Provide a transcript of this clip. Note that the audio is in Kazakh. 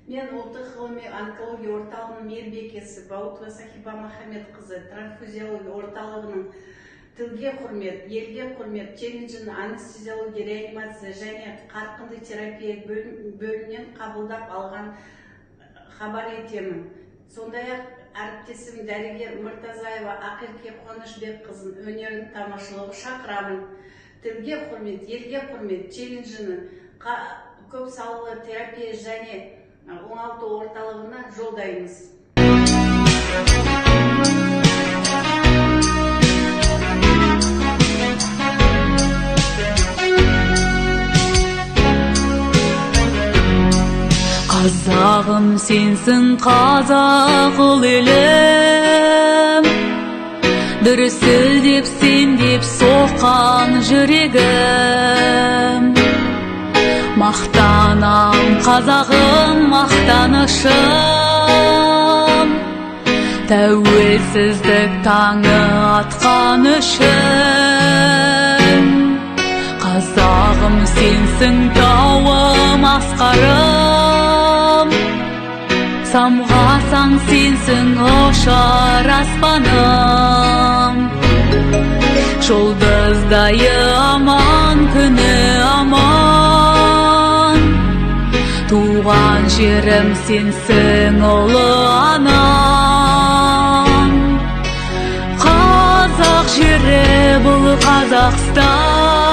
Мен ұлттық ғылыми онкология орталығының мейірбикесі Баутова Сахиба Махамедқызы трансфузиология орталығының тілге құрмет, елге құрмет челленджін анестезиология, реанимация және қарқынды терапия бөлімінен қабылдап алған хабар етемін. Сондай-ақ әріптесім дәрігер Мұртазаева Ақерке Қуанышбекқызын өнерін тамашалауға шақырамын. Тілге құрмет, елге құрмет челленджінің көп салалы терапия және оңалту орталығына жолдаймыз. Қазағым сенсің, қазақ ұл елім, дүрсілдеп сендеп соққан жүрегім. Мақтанам қазағым, мақтанышым, тәуелсіздік таңы атқан үшін. Қазағым сенсің, тауым асқарым, самғасаң сенсің, ұшар аспаным. Жұлдыздайы аман, күні аман, туған жерім сенсің, ұлы анам. Қазақ жері бұл Қазақстан,